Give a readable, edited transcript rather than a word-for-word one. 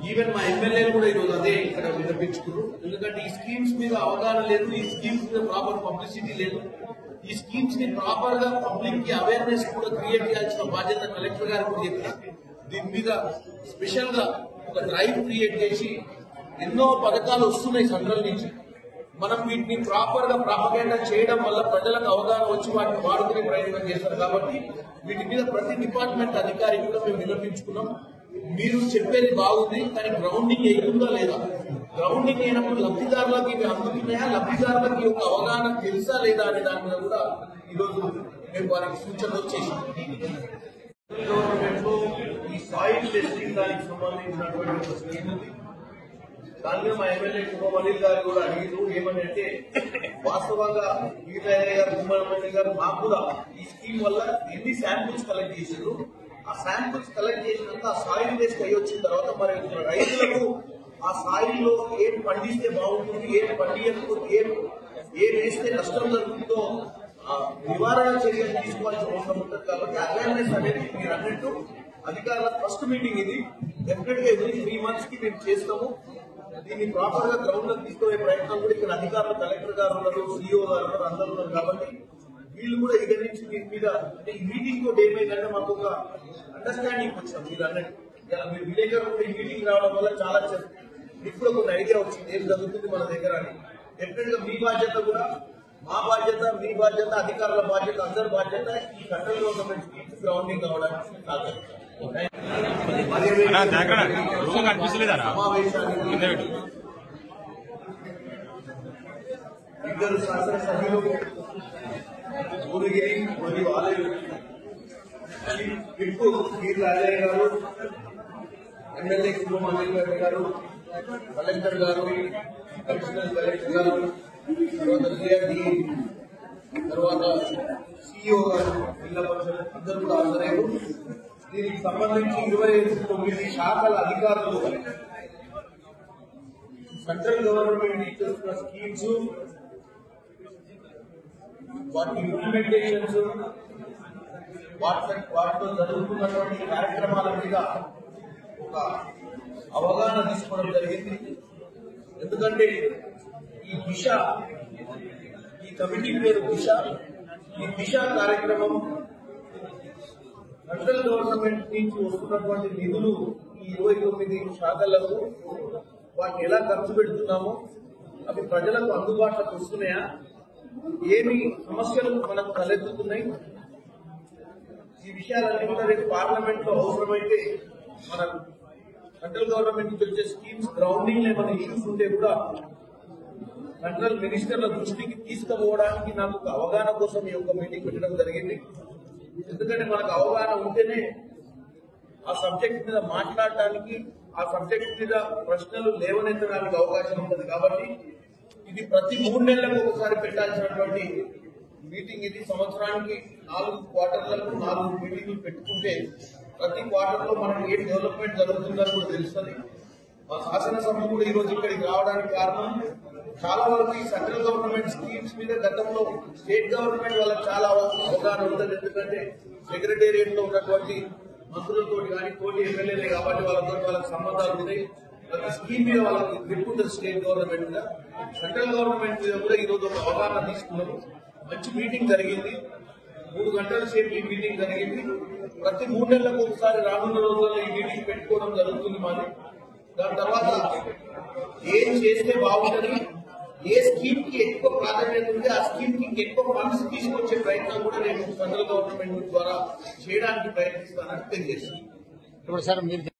Even మా ఎమ్మెల్యేలు కూడా ఈరోజు అదే ఇక్కడ వినిపించుకున్నారు. ఎందుకంటే ఈ స్కీమ్స్ మీద అవగాహన లేదు, ఈ స్కీమ్స్ మీద ప్రాపర్ పబ్లిసిటీ లేదు. ఈ స్కీమ్స్ ని ప్రాపర్ గా పబ్లిక్ కి అవేర్నెస్ కూడా క్రియేట్ చేయాల్సిన బాధ్యత కలెక్టర్ గారు కూడా చెప్పారు. దీని మీద స్పెషల్ గా ఒక డ్రైవ్ క్రియేట్ చేసి ఎన్నో పథకాలు వస్తున్నాయి సెంట్రల్ నుంచి. మనం వీటిని ప్రాపర్ గా ప్రాపగేండా చేయడం వల్ల ప్రజలకు అవగాహన వచ్చి వాటిని వాడుకునే ప్రయత్నం చేస్తారు. కాబట్టి వీటి మీద ప్రతి డిపార్ట్మెంట్ అధికారి కూడా మేము వినిపించుకున్నాం. మీరు చెప్పేది బాగుంది, కానీ గ్రౌండింగ్ అవుతుందా లేదా, గ్రౌండింగ్ అయినప్పుడు లబ్ధిదారులకు ఇవి అందుతున్నాయా, లబ్ధిదారులకు ఒక అవగాహన తెలుసా లేదా అనే దాని మీద కూడా ఈరోజు మేము వారికి సూచనలు చేసాం. గవర్నమెంట్ లో ఈ సాయిల్ టెస్టింగ్ దానికి సంబంధించినటువంటి స్కీమ్ ఉంది. దాని మీద మా ఎమ్మెల్యే కుమ్మమణి గారు కూడా అడిగారు. ఏమని అంటే వాస్తవంగా వీరయ్య గారు, కుమ్మమణి గారు మాకు కూడా ఈ స్కీమ్ వల్ల ఎన్ని శాంపుల్స్ కలెక్ట్ చేశారు, ఆ శాంపుల్స్ కలెక్ట్ చేసినంత ఆ సాయిల్ టెస్ట్ అయ్యి వచ్చిన తర్వాత మరి రైతులకు ఆ సాయిల్ లో ఏం పండిస్తే బాగుంటుంది, ఏం పండియకపోతే ఏం వేస్తే నష్టం జరుగుతుందో నివారణ చర్యలు తీసుకోవాల్సిన అవసరం ఉంటుంది. కాబట్టి అవేర్నెస్ అనేది మీరు అన్నట్టు అధికారుల ఫస్ట్ మీటింగ్ ఇది. డెఫినెట్ గా ఎవ్రీ 3 months కి మేము చేస్తాము. దీన్ని ప్రాపర్ గా గ్రౌండ్ లో తీసుకునే ప్రయత్నం కూడా ఇక్కడ అధికారులు, కలెక్టర్ గారు ఉన్నారు, సిఇఓ గారు ఉన్నారు, అందరూ ఉన్నారు. కాబట్టి వీళ్ళు కూడా ఇక్కడి నుంచి దీని మీద అంటే ఈ మీటింగ్ తోటి ఏమైందంటే మాకు ఒక అండర్స్టాండింగ్ వచ్చాం. మీరు అన్నట్టు మీరు విలేకరు కూడా ఈ మీటింగ్ రావడం వల్ల చాలా మీకు కూడా కొన్ని ఐడియా వచ్చింది ఏం జరుగుతుంది మన దగ్గర అని. డెఫినెట్ గా మీ బాధ్యత కూడా, మా బాధ్యత, మీ బాధ్యత, అధికారుల బాధ్యత, అందరి బాధ్యత ఈ సెంట్రల్ గవర్నమెంట్ స్కీమ్స్ గ్రౌండింగ్ అవడానికి సమావేశానికి ఇద్దరు శాసనసభ్యులు ఊరిగిరి మరియు ఆలయ పిప్పు కీర్ రాజయ్య గారు, ఎమ్మెల్యే కుమ్మమణి గారు, కలెక్టర్ గారు, అడిషనల్ కలెక్టర్ గారు, తర్వాత సిఇఓ గారు, జిల్లా పరిషత్ అందరూ కూడా హాజరయ్యారు. దీనికి సంబంధించి 29 శాఖల అధికారులు సెంట్రల్ గవర్నమెంట్ ఇచ్చేస్తున్న స్కీమ్స్, వాటి ఇంప్లిమెంటేషన్స్, వాటిలో జరుగుతున్నటువంటి కార్యక్రమాల మీద ఒక అవగాహన తీసుకోవడం జరిగింది. ఎందుకంటే ఈ దిశ, ఈ కమిటీ పేరు దిశ, ఈ దిశ కార్యక్రమం సెంట్రల్ గవర్నమెంట్ నుంచి వస్తున్నటువంటి నిధులు ఈ 29 శాఖలకు వాటిని ఎలా ఖర్చు పెడుతున్నామో, అవి ప్రజలకు అందుబాటులోకి వస్తున్నాయా, ఏమి సమస్యలు మనకు తలెత్తుతున్నాయి, ఈ విషయాలన్నీ కూడా రేపు పార్లమెంట్ లో అవసరమైతే మన సెంట్రల్ గవర్నమెంట్ నుంచి వచ్చే స్కీమ్స్ గ్రౌండింగ్ లో ఏమైనా ఇష్యూస్ ఉంటే కూడా సెంట్రల్ మినిస్టర్ల దృష్టికి తీసుకుపోవడానికి నాకు ఒక అవగాహన కోసం ఈ యొక్క మీటింగ్ పెట్టడం జరిగింది. ఎందుకంటే మనకు అవగాహన ఉంటేనే ఆ సబ్జెక్ట్ మీద మాట్లాడటానికి, ఆ సబ్జెక్ట్ మీద ప్రశ్నలు లేవనెత్తడానికి అవకాశం ఉంటుంది. కాబట్టి ఇది ప్రతి 3 నెలలకు ఒకసారి పెట్టాల్సినటువంటి మీటింగ్ ఇది. సంవత్సరానికి 4 క్వార్టర్లకు 4 మీటింగ్లు పెట్టుకుంటే ప్రతి క్వార్టర్ లో మనకు ఏ డెవలప్మెంట్ జరుగుతుందని కూడా తెలుస్తుంది. మా శాసనసభ కూడా ఈ రోజు ఇక్కడికి రావడానికి కారణం చాలా వరకు ఈ సెంట్రల్ గవర్నమెంట్ స్కీమ్స్ మీద గతంలో స్టేట్ గవర్నమెంట్ వాళ్ళకి చాలా అవగాహన ఉంటుంది. ఎందుకంటే సెక్రటేరియట్ లో ఉన్నటువంటి మంత్రులతో కానీ తోటి ఎమ్మెల్యేలే కాబట్టి వాళ్ళకి సంబంధాలు ఉన్నాయి. ప్రతి స్కీమ్ మీద వాళ్ళకి గ్రిప్ ఉంటుంది స్టేట్ గవర్నమెంట్ మీద. సెంట్రల్ గవర్నమెంట్ మీద కూడా ఈ రోజు ఒక అవగాహన తీసుకున్నారు. మంచి మీటింగ్ జరిగింది, 3 గంటల సేపు ఈ మీటింగ్ జరిగింది. ప్రతి 3 నెలలకు ఒకసారి రానున్న రోజుల్లో ఈ మీటింగ్ పెట్టుకోవడం జరుగుతుంది మాది. దాని తర్వాత ఏం చేస్తే బాగుంటుంది, ఏ స్కీమ్ కి ఎక్కువ ప్రాధాన్యత ఉంది, ఆ స్కీమ్ కి ఎక్కువ ఫండ్స్ తీసుకొచ్చే ప్రయత్నం కూడా నేను సెంట్రల్ గవర్నమెంట్ ద్వారా చేయడానికి ప్రయత్నిస్తానని తెలియజేస్తాను.